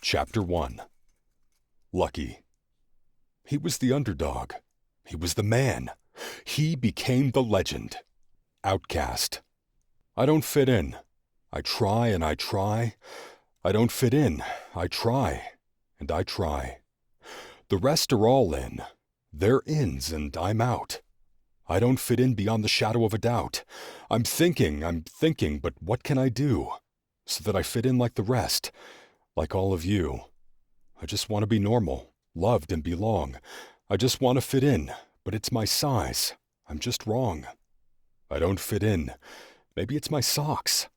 Chapter 1. Luckì. He was the underdog. He was the man. He became the legend. Outcast. I don't fit in. I try and I try. I don't fit in. I try and I try. The rest are all in. They're ins and I'm out. I don't fit in beyond the shadow of a doubt. I'm thinking, but what can I do? So that I fit in like the rest, like all of you. I just want to be normal, loved and belong. I just want to fit in, but it's my size. I'm just wrong. I don't fit in. Maybe it's my socks.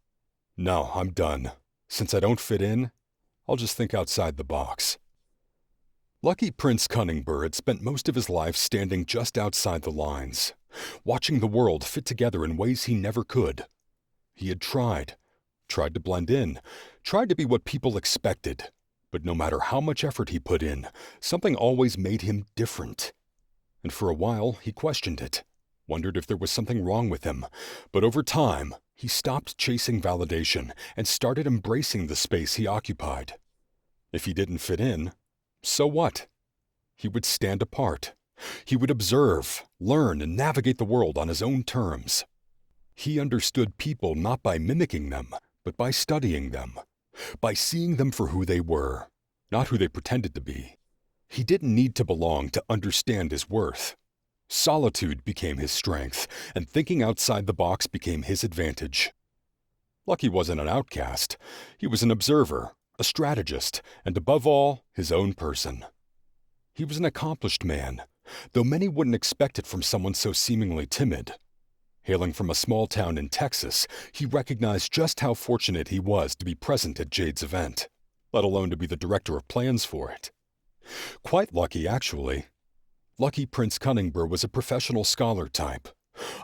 No, I'm done. Since I don't fit in, I'll just think outside the box. Luckì Prince Cunningbur had spent most of his life standing just outside the lines, watching the world fit together in ways he never could. He had tried to blend in, tried to be what people expected, but no matter how much effort he put in, something always made him different. And for a while, he questioned it, wondered if there was something wrong with him, but over time, he stopped chasing validation and started embracing the space he occupied. If he didn't fit in, so what? He would stand apart. He would observe, learn, and navigate the world on his own terms. He understood people not by mimicking them, but by studying them, by seeing them for who they were, not who they pretended to be. He didn't need to belong to understand his worth. Solitude became his strength, and thinking outside the box became his advantage. Luckì wasn't an outcast. He was an observer, a strategist, and above all, his own person. He was an accomplished man, though many wouldn't expect it from someone so seemingly timid. Hailing from a small town in Texas, he recognized just how fortunate he was to be present at Jade's event, let alone to be the director of plans for it. Quite lucky, actually. Luckì Prince Cunningbur was a professional scholar type,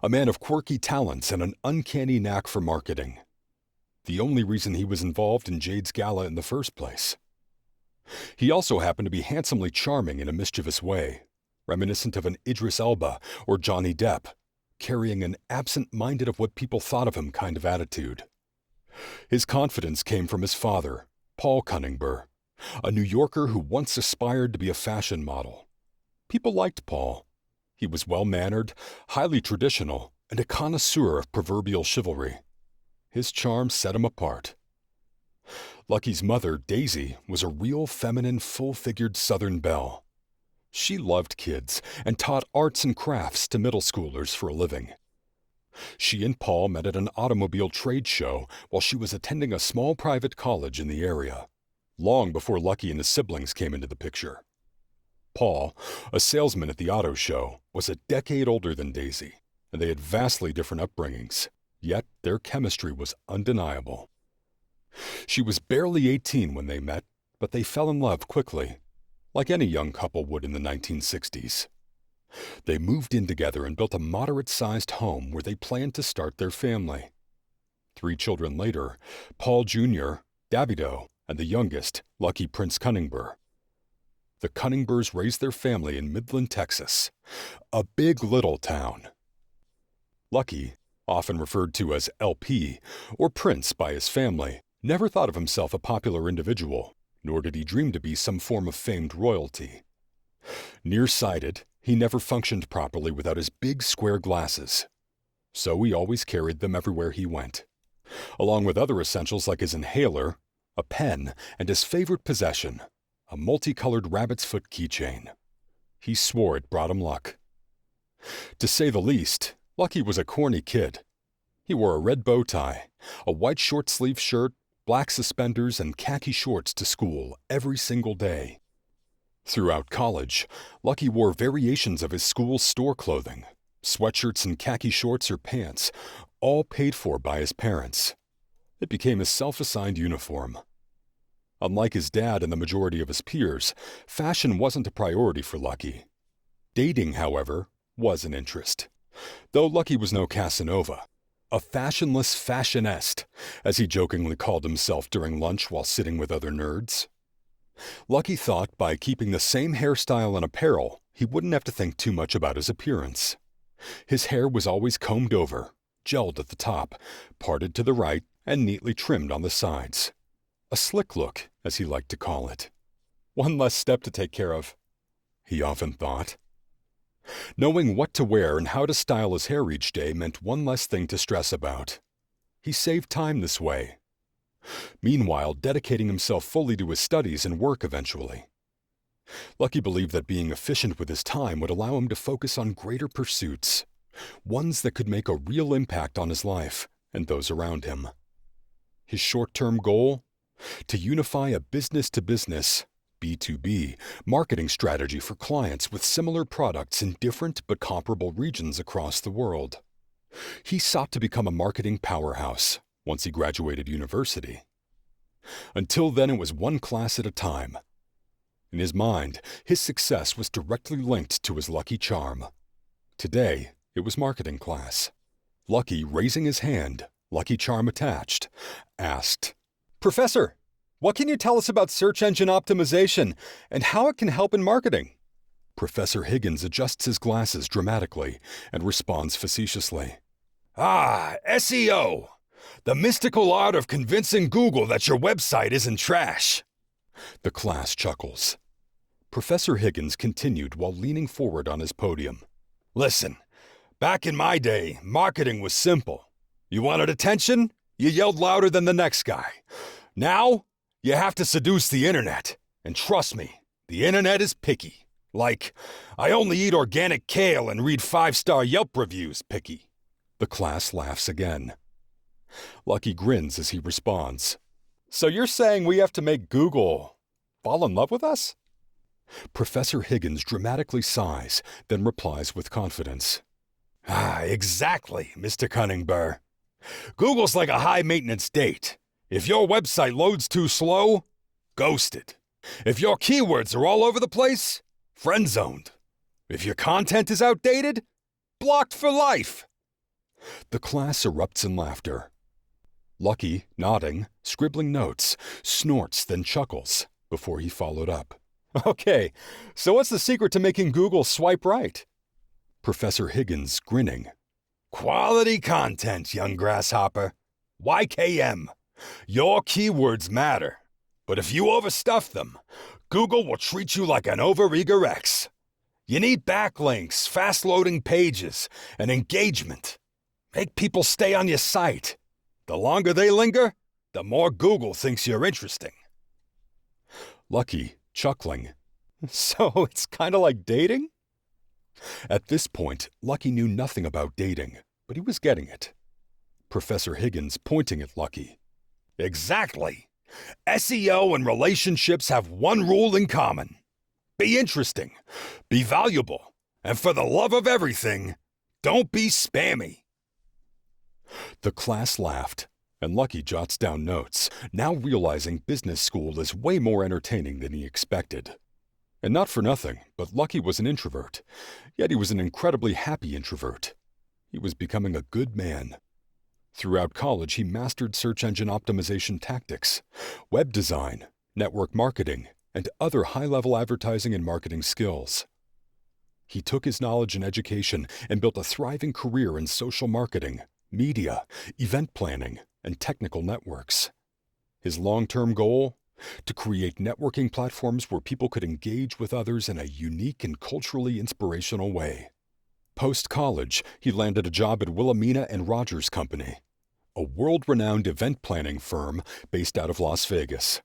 a man of quirky talents and an uncanny knack for marketing. The only reason he was involved in Jade's gala in the first place. He also happened to be handsomely charming in a mischievous way, reminiscent of an Idris Elba or Johnny Depp, carrying an absent-minded of what people thought of him kind of attitude. His confidence came from his father, Paul Cunningbur, a New Yorker who once aspired to be a fashion model. People liked Paul. He was well-mannered, highly traditional, and a connoisseur of proverbial chivalry. His charm set him apart. Lucky's mother, Daisy, was a real feminine, full-figured Southern belle. She loved kids and taught arts and crafts to middle schoolers for a living. She and Paul met at an automobile trade show while she was attending a small private college in the area, long before Luckì and his siblings came into the picture. Paul, a salesman at the auto show, was a decade older than Daisy, and they had vastly different upbringings, yet their chemistry was undeniable. She was barely 18 when they met, but they fell in love quickly, like any young couple would in the 1960s. They moved in together and built a moderate-sized home where they planned to start their family. 3 children later, Paul Jr., Davido, and the youngest, Luckì Prince Cunningbur. The Cunningburs raised their family in Midland, Texas, a big little town. Luckì, often referred to as LP, or Prince by his family, never thought of himself a popular individual, nor did he dream to be some form of famed royalty. Nearsighted, he never functioned properly without his big square glasses, so he always carried them everywhere he went, along with other essentials like his inhaler, a pen, and his favorite possession, a multicolored rabbit's foot keychain. He swore it brought him luck. To say the least, Luckì was a corny kid. He wore a red bow tie, a white short-sleeved shirt, black suspenders, and khaki shorts to school every single day. Throughout college, Luckì wore variations of his school's store clothing, sweatshirts and khaki shorts or pants, all paid for by his parents. It became his self-assigned uniform. Unlike his dad and the majority of his peers, fashion wasn't a priority for Luckì. Dating, however, was an interest, though Luckì was no Casanova. A fashionless fashionist, as he jokingly called himself during lunch while sitting with other nerds. Luckì thought by keeping the same hairstyle and apparel, he wouldn't have to think too much about his appearance. His hair was always combed over, gelled at the top, parted to the right, and neatly trimmed on the sides. A slick look as he liked to call it. One less step to take care of, he often thought. Knowing what to wear and how to style his hair each day meant one less thing to stress about. He saved time this way. Meanwhile, dedicating himself fully to his studies and work eventually. Luckì believed that being efficient with his time would allow him to focus on greater pursuits, ones that could make a real impact on his life and those around him. His short-term goal? To unify a business-to-business, B2B, marketing strategy for clients with similar products in different but comparable regions across the world. He sought to become a marketing powerhouse once he graduated university. Until then, it was one class at a time. In his mind, his success was directly linked to his lucky charm. Today, it was marketing class. Luckì, raising his hand, lucky charm attached, asked, "Professor, what can you tell us about search engine optimization and how it can help in marketing?" Professor Higgins adjusts his glasses dramatically and responds facetiously. SEO! The mystical art of convincing Google that your website isn't trash." The class chuckles. Professor Higgins continued while leaning forward on his podium. "Listen, back in my day, marketing was simple. You wanted attention? You yelled louder than the next guy. Now, you have to seduce the internet. And trust me, the internet is picky. Like, I only eat organic kale and read 5-star Yelp reviews picky." The class laughs again. Luckì grins as he responds. "So you're saying we have to make Google fall in love with us?" Professor Higgins dramatically sighs, then replies with confidence. Exactly, Mr. Cunningbur. Google's like a high-maintenance date. If your website loads too slow, ghosted. If your keywords are all over the place, friend-zoned. If your content is outdated, blocked for life." The class erupts in laughter. Luckì, nodding, scribbling notes, snorts then chuckles before he followed up. "Okay, so what's the secret to making Google swipe right?" Professor Higgins, grinning. "Quality content, young grasshopper. YKM. Your keywords matter. But if you overstuff them, Google will treat you like an overeager X. You need backlinks, fast-loading pages, and engagement. Make people stay on your site. The longer they linger, the more Google thinks you're interesting." Luckì, chuckling. "So it's kind of like dating?" At this point, Luckì knew nothing about dating, but he was getting it. Professor Higgins pointing at Luckì. "Exactly. SEO and relationships have one rule in common. Be interesting, be valuable, and for the love of everything, don't be spammy." The class laughed, and Luckì jots down notes, now realizing business school is way more entertaining than he expected. And not for nothing, but Luckì was an introvert, yet he was an incredibly happy introvert. He was becoming a good man. Throughout college, he mastered search engine optimization tactics, web design, network marketing, and other high-level advertising and marketing skills. He took his knowledge and education and built a thriving career in social marketing, media, event planning, and technical networks. His long-term goal? To create networking platforms where people could engage with others in a unique and culturally inspirational way. Post-college, he landed a job at Wilhelmina and Rogers Company, a world-renowned event planning firm based out of Las Vegas.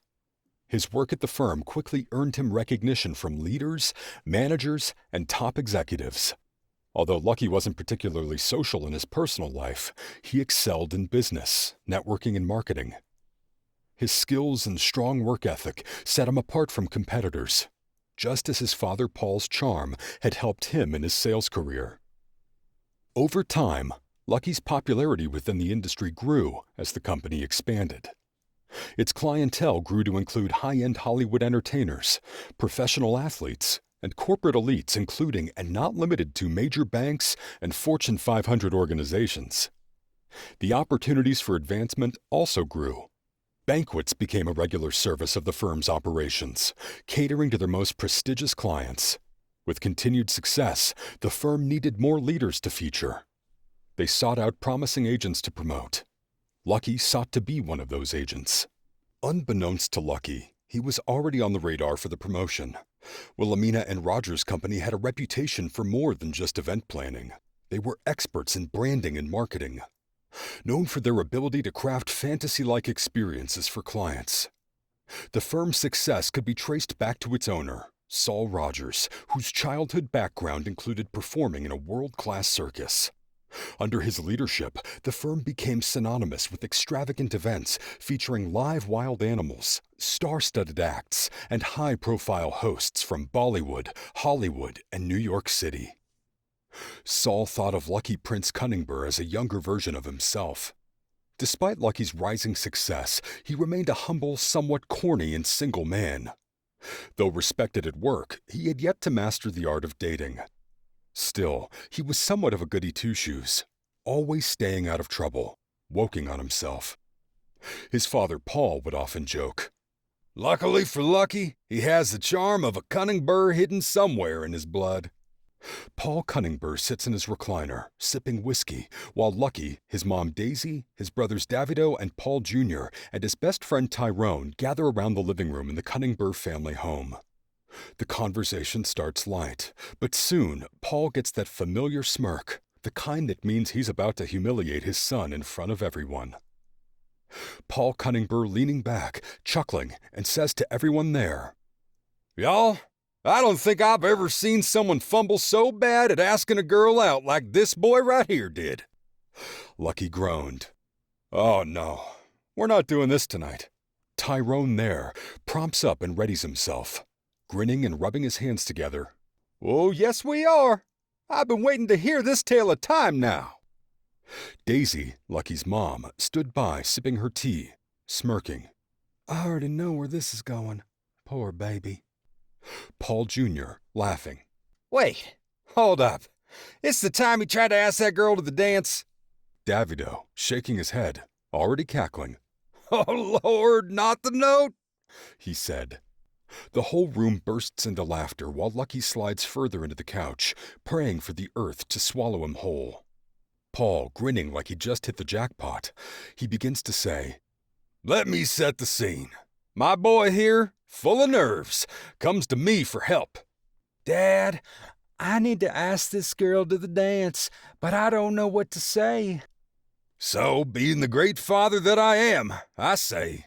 His work at the firm quickly earned him recognition from leaders, managers, and top executives. Although Luckì wasn't particularly social in his personal life, he excelled in business, networking, and marketing. His skills and strong work ethic set him apart from competitors, just as his father Paul's charm had helped him in his sales career. Over time, Lucky's popularity within the industry grew as the company expanded. Its clientele grew to include high-end Hollywood entertainers, professional athletes, and corporate elites including and not limited to major banks and Fortune 500 organizations. The opportunities for advancement also grew. Banquets became a regular service of the firm's operations, catering to their most prestigious clients. With continued success, the firm needed more leaders to feature. They sought out promising agents to promote. Luckì sought to be one of those agents. Unbeknownst to Luckì, He was already on the radar for the promotion. Wilhelmina and Rogers' company had a reputation for more than just event planning. They were experts in branding and marketing, known for their ability to craft fantasy-like experiences for clients. The firm's success could be traced back to its owner, Saul Rogers, whose childhood background included performing in a world-class circus. Under his leadership, the firm became synonymous with extravagant events featuring live wild animals, star-studded acts, and high-profile hosts from Bollywood, Hollywood, and New York City. Saul thought of Luckì Prince Cunningbur as a younger version of himself. Despite Lucky's rising success, he remained a humble, somewhat corny and single man. Though respected at work, he had yet to master the art of dating. Still, he was somewhat of a goody-two-shoes, always staying out of trouble, woking on himself. His father Paul would often joke, "Luckily for Lucky, he has the charm of a Cunningbur hidden somewhere in his blood." Paul Cunningbur sits in his recliner, sipping whiskey, while Lucky, his mom Daisy, his brothers Davido and Paul Jr., and his best friend Tyrone gather around the living room in the Cunningbur family home. The conversation starts light, but soon Paul gets that familiar smirk, the kind that means he's about to humiliate his son in front of everyone. Paul Cunningbur leaning back, chuckling, and says to everyone there, "Y'all, I don't think I've ever seen someone fumble so bad at asking a girl out like this boy right here did." Lucky groaned. "Oh no, we're not doing this tonight." Tyrone there prompts up and readies himself, grinning and rubbing his hands together. "Oh, yes we are. I've been waiting to hear this tale of time now." Daisy, Lucky's mom, stood by sipping her tea, smirking. "I already know where this is going. Poor baby." Paul Jr., laughing. "Wait, hold up. It's the time he tried to ask that girl to the dance." Davido, shaking his head, already cackling. "Oh, Lord, not the note," he said. The whole room bursts into laughter while Lucky slides further into the couch, praying for the earth to swallow him whole. Paul, grinning like he just hit the jackpot, he begins to say, "Let me set the scene. My boy here, full of nerves, comes to me for help." "Dad, I need to ask this girl to the dance, but I don't know what to say." So, being the great father that I am, I say,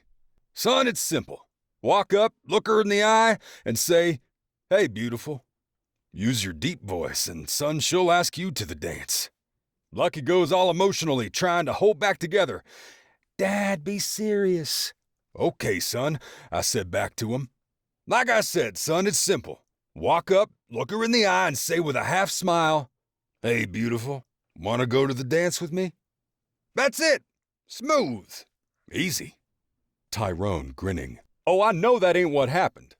"Son, it's simple. Walk up, look her in the eye, and say, 'Hey, beautiful.' Use your deep voice, and son, she'll ask you to the dance." Lucky goes all emotionally, trying to hold back together. "Dad, be serious." "Okay, son," I said back to him. "Like I said, son, it's simple. Walk up, look her in the eye, and say with a half smile, 'Hey, beautiful, want to go to the dance with me?' That's it. Smooth. Easy." Tyrone, grinning. "Oh, I know that ain't what happened."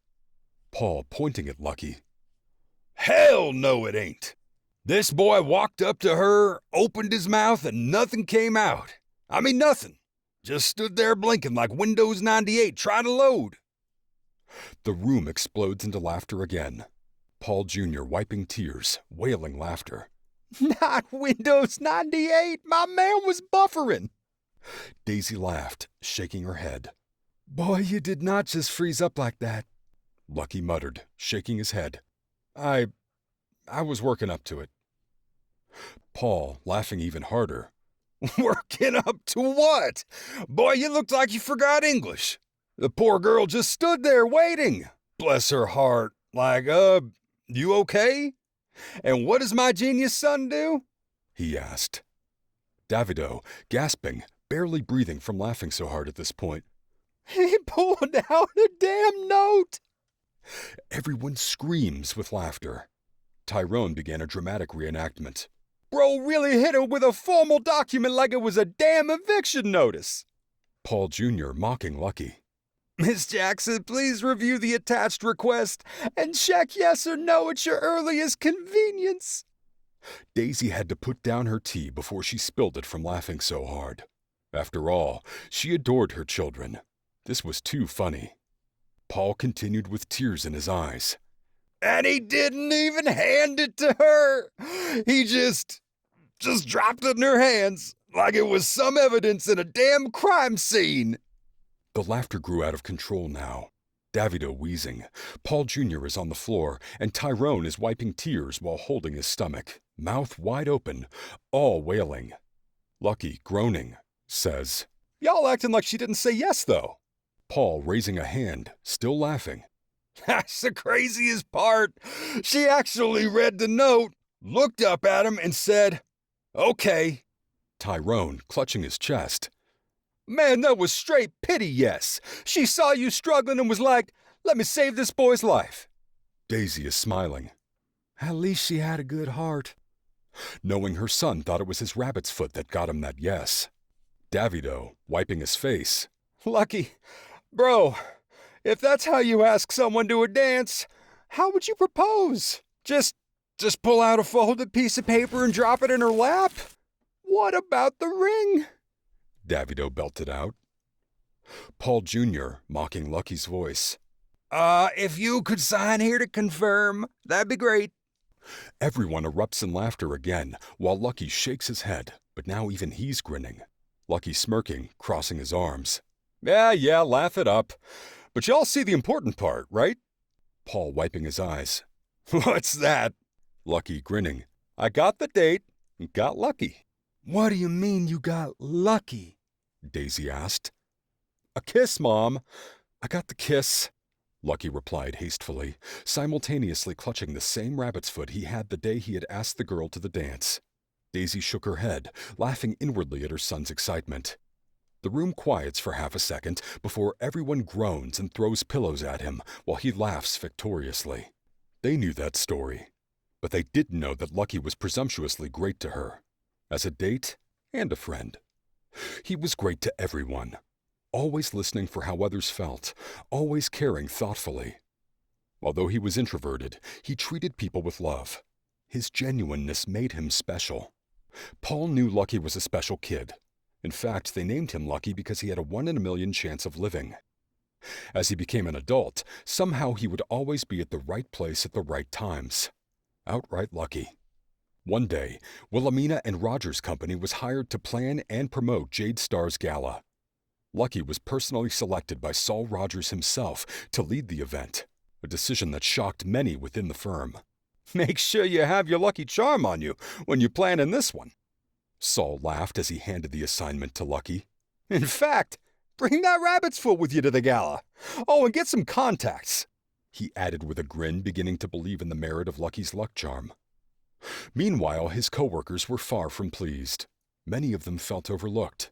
Paul, pointing at Lucky. "Hell no, it ain't. This boy walked up to her, opened his mouth, and nothing came out. I mean, nothing. Just stood there blinking like Windows 98 trying to load." The room explodes into laughter again. Paul Jr. wiping tears, wailing laughter. "Not Windows 98. My man was buffering." Daisy laughed, shaking her head. "Boy, you did not just freeze up like that," Lucky muttered, shaking his head. I was working up to it." Paul, laughing even harder. "Working up to what? Boy, you looked like you forgot English. The poor girl just stood there waiting. Bless her heart. Like, you okay? And what does my genius son do?" he asked. Davido, gasping, barely breathing from laughing so hard at this point. "He pulled out a damn note." Everyone screams with laughter. Tyrone began a dramatic reenactment. "Bro really hit her with a formal document like it was a damn eviction notice." Paul Jr. mocking Lucky. "Miss Jackson, please review the attached request and check yes or no at your earliest convenience." Daisy had to put down her tea before she spilled it from laughing so hard. After all, she adored her children. This was too funny. Paul continued with tears in his eyes. "And he didn't even hand it to her. He just dropped it in her hands like it was some evidence in a damn crime scene." The laughter grew out of control now. Davido wheezing. Paul Jr. is on the floor, and Tyrone is wiping tears while holding his stomach, mouth wide open, all wailing. Luckì, groaning, says, "Y'all acting like she didn't say yes, though." Paul raising a hand, still laughing. That's the craziest part. She actually read the note, looked up at him, and said, "Okay." Tyrone clutching his chest. Man, that was straight pity, yes. She saw you struggling and was like, "Let me save this boy's life." Daisy is smiling. At least she had a good heart. Knowing her son thought it was his rabbit's foot that got him that yes. Davido, wiping his face. Luckì, bro, if that's how you ask someone to a dance, how would you propose? Just pull out a folded piece of paper and drop it in her lap? What about the ring? Davido belted out. Paul Jr. mocking Lucky's voice. If you could sign here to confirm, that'd be great. Everyone erupts in laughter again, while Luckì shakes his head, but now even he's grinning. Luckì smirking, crossing his arms. Yeah, laugh it up. But y'all see the important part, right? Paul wiping his eyes. What's that? Luckì grinning. I got the date and got lucky. What do you mean you got lucky? Daisy asked. A kiss, Mom. I got the kiss, Luckì replied hastily, simultaneously clutching the same rabbit's foot he had the day he had asked the girl to the dance. Daisy shook her head, laughing inwardly at her son's excitement. The room quiets for half a second before everyone groans and throws pillows at him while he laughs victoriously. They knew that story, but they didn't know that Luckì was presumptuously great to her, as a date and a friend. He was great to everyone, always listening for how others felt, always caring thoughtfully. Although he was introverted, he treated people with love. His genuineness made him special. Paul knew Luckì was a special kid. In fact, they named him Luckì because he had a 1 in a million chance of living. As he became an adult, somehow he would always be at the right place at the right times. Outright lucky. One day, Wilhelmina and Rogers Company was hired to plan and promote Jade Star's gala. Luckì was personally selected by Saul Rogers himself to lead the event, a decision that shocked many within the firm. Make sure you have your lucky charm on you when you're planning this one. Saul laughed as he handed the assignment to Luckì. In fact, bring that rabbit's foot with you to the gala. Oh, and get some contacts, he added with a grin, beginning to believe in the merit of Lucky's luck charm. Meanwhile, his co-workers were far from pleased. Many of them felt overlooked.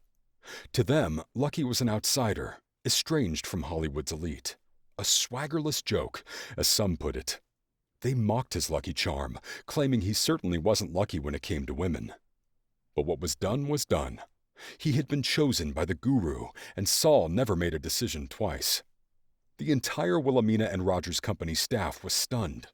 To them, Luckì was an outsider, estranged from Hollywood's elite. A swaggerless joke, as some put it. They mocked his lucky charm, claiming he certainly wasn't lucky when it came to women. But what was done was done. He had been chosen by the guru, and Saul never made a decision twice. The entire Wilhelmina and Rogers Company staff was stunned.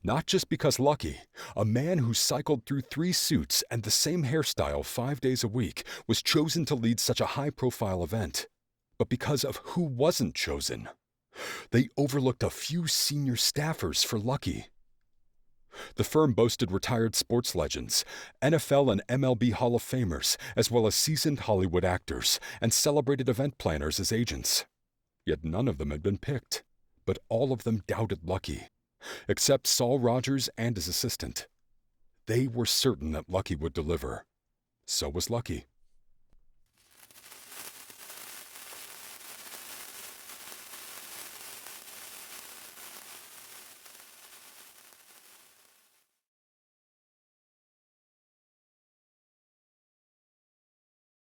Not just because Luckì, a man who cycled through 3 suits and the same hairstyle 5 days a week, was chosen to lead such a high-profile event, but because of who wasn't chosen. They overlooked a few senior staffers for Luckì. The firm boasted retired sports legends, NFL and MLB Hall of Famers, as well as seasoned Hollywood actors, and celebrated event planners as agents. Yet none of them had been picked, but all of them doubted Luckì, except Saul Rogers and his assistant. They were certain that Luckì would deliver. So was Luckì.